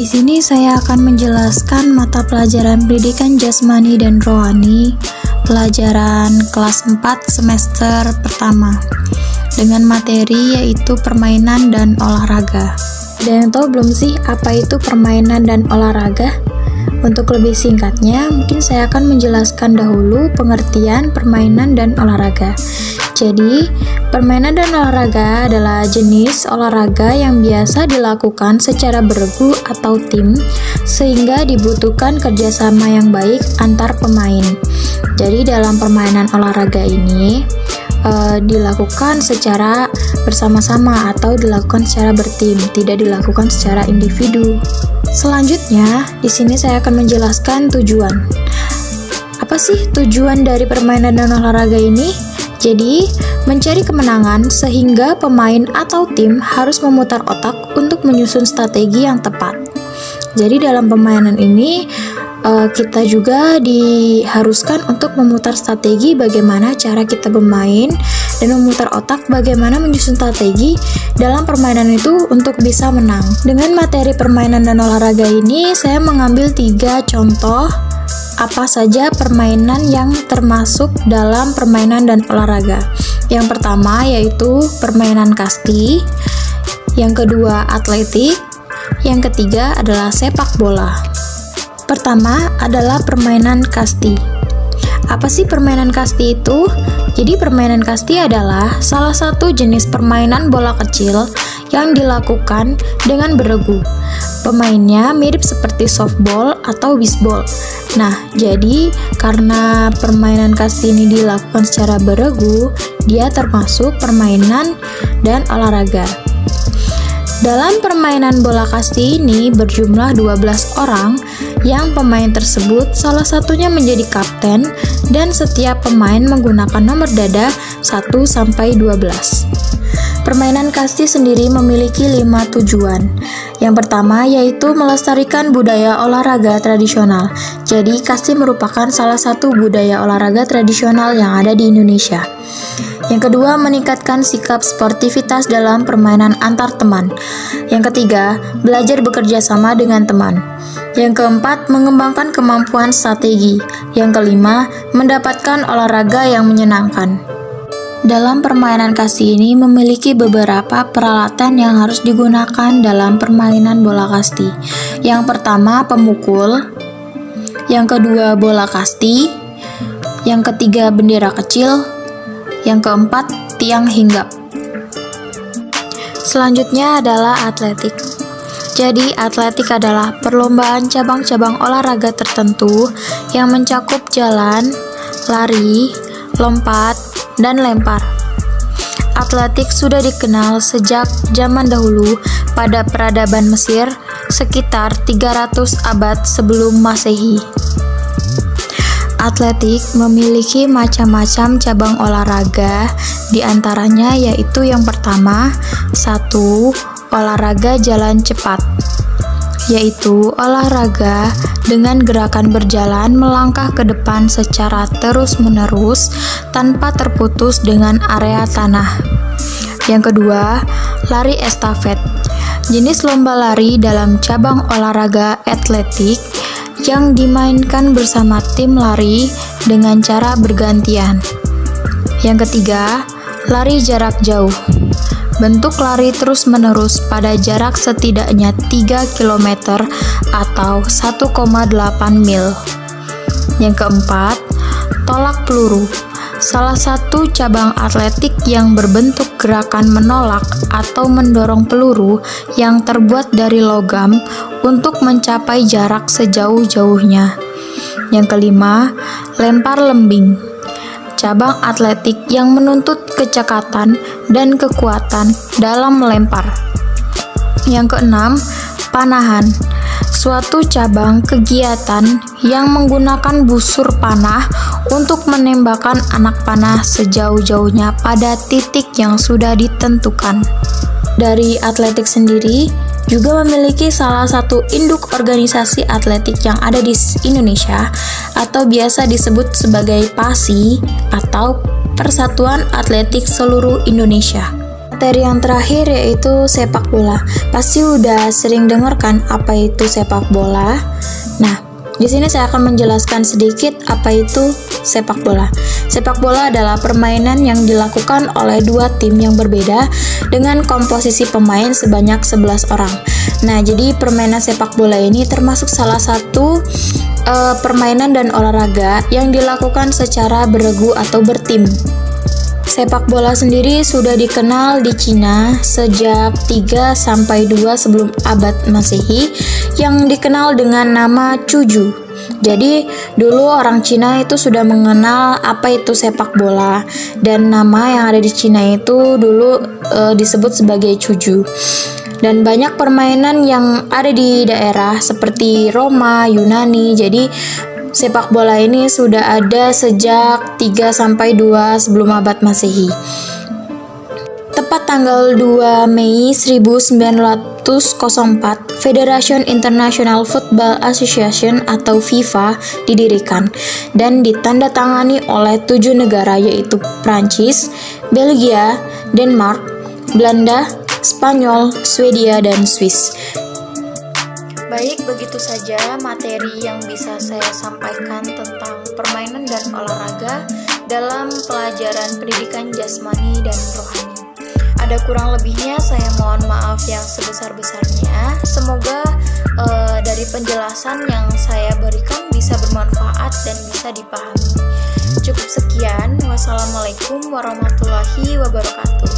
Di sini saya akan menjelaskan mata pelajaran pendidikan jasmani dan rohani, pelajaran kelas 4 semester pertama, dengan materi yaitu permainan dan olahraga. Ada yang tahu belum sih apa itu permainan dan olahraga? Untuk lebih singkatnya, mungkin saya akan menjelaskan dahulu pengertian permainan dan olahraga. Jadi, permainan dan olahraga adalah jenis olahraga yang biasa dilakukan secara beregu atau tim, sehingga dibutuhkan kerjasama yang baik antar pemain. Jadi, dalam permainan olahraga ini dilakukan secara bersama-sama atau dilakukan secara bertim, tidak dilakukan secara individu. Selanjutnya, di sini saya akan menjelaskan tujuan. Apa sih tujuan dari permainan dan olahraga ini? Jadi, mencari kemenangan sehingga pemain atau tim harus memutar otak untuk menyusun strategi yang tepat. Jadi, dalam permainan ini kita juga diharuskan untuk memutar strategi bagaimana cara kita bermain dan memutar otak bagaimana menyusun strategi dalam permainan itu untuk bisa menang. Dengan materi permainan dan olahraga ini, saya mengambil 3 contoh apa saja permainan yang termasuk dalam permainan dan olahraga. Yang pertama yaitu permainan kasti, yang kedua atletik, yang ketiga adalah sepak bola. Pertama adalah permainan kasti. Apa sih permainan kasti itu? Jadi permainan kasti adalah salah satu jenis permainan bola kecil yang dilakukan dengan beregu. Pemainnya mirip seperti softball atau bisbol. Nah, jadi karena permainan kasti ini dilakukan secara beregu, dia termasuk permainan dan olahraga. Dalam permainan bola kasti ini berjumlah 12 orang, yang pemain tersebut salah satunya menjadi kapten dan setiap pemain menggunakan nomor dada 1-12. Permainan kasti sendiri memiliki 5 tujuan. Yang pertama yaitu melestarikan budaya olahraga tradisional. Jadi kasti merupakan salah satu budaya olahraga tradisional yang ada di Indonesia. Yang kedua, meningkatkan sikap sportivitas dalam permainan antar teman. Yang ketiga, belajar bekerja sama dengan teman. Yang keempat, mengembangkan kemampuan strategi. Yang kelima, mendapatkan olahraga yang menyenangkan. Dalam permainan kasti ini memiliki beberapa peralatan yang harus digunakan dalam permainan bola kasti. Yang pertama, pemukul. Yang kedua, bola kasti. Yang ketiga, bendera kecil. Yang keempat, tiang hinggap. Selanjutnya adalah atletik. Jadi, atletik adalah perlombaan cabang-cabang olahraga tertentu yang mencakup jalan, lari, lompat, dan lempar. Atletik sudah dikenal sejak zaman dahulu pada peradaban Mesir sekitar 300 abad sebelum Masehi. Atletik memiliki macam-macam cabang olahraga, diantaranya yaitu yang pertama, 1. Olahraga jalan cepat, yaitu olahraga dengan gerakan berjalan melangkah ke depan secara terus-menerus tanpa terputus dengan area tanah. Yang kedua, lari estafet, jenis lomba lari dalam cabang olahraga atletik yang dimainkan bersama tim lari dengan cara bergantian. Yang ketiga, lari jarak jauh. Bentuk lari terus-menerus pada jarak setidaknya 3 km atau 1,8 mil. Yang keempat, tolak peluru. Salah satu cabang atletik yang berbentuk gerakan menolak atau mendorong peluru yang terbuat dari logam untuk mencapai jarak sejauh-jauhnya. Yang kelima, lempar lembing. Cabang atletik yang menuntut kecekatan dan kekuatan dalam melempar. Yang keenam, panahan. Suatu cabang kegiatan yang menggunakan busur panah untuk menembakkan anak panah sejauh-jauhnya pada titik yang sudah ditentukan. Dari atletik sendiri juga memiliki salah satu induk organisasi atletik yang ada di Indonesia atau biasa disebut sebagai PASI atau Persatuan Atletik Seluruh Indonesia. materi yang terakhir yaitu sepak bola. Pasti udah sering dengar kan apa itu sepak bola? Nah, di sini saya akan menjelaskan sedikit apa itu sepak bola. Sepak bola adalah permainan yang dilakukan oleh dua tim yang berbeda dengan komposisi pemain sebanyak 11 orang. Nah, jadi permainan sepak bola ini termasuk salah satu permainan dan olahraga yang dilakukan secara beregu atau bertim. Sepak bola sendiri sudah dikenal di Cina sejak 3-2 sebelum abad Masehi yang dikenal dengan nama Cuju. Jadi dulu orang Cina itu sudah mengenal apa itu sepak bola dan nama yang ada di Cina itu dulu disebut sebagai Cuju. Dan banyak permainan yang ada di daerah seperti Roma, Yunani. Jadi sepak bola ini sudah ada sejak 3-2 sebelum abad Masehi. Tepat tanggal 2 Mei 1904, Federation International Football Association atau FIFA didirikan dan ditandatangani oleh 7 negara yaitu Prancis, Belgia, Denmark, Belanda, Spanyol, Swedia, dan Swiss. Baik, begitu saja materi yang bisa saya sampaikan tentang permainan dan olahraga dalam pelajaran pendidikan jasmani dan rohani. Ada kurang lebihnya, saya mohon maaf yang sebesar-besarnya. Semoga dari penjelasan yang saya berikan bisa bermanfaat dan bisa dipahami. Cukup sekian. Wassalamualaikum warahmatullahi wabarakatuh.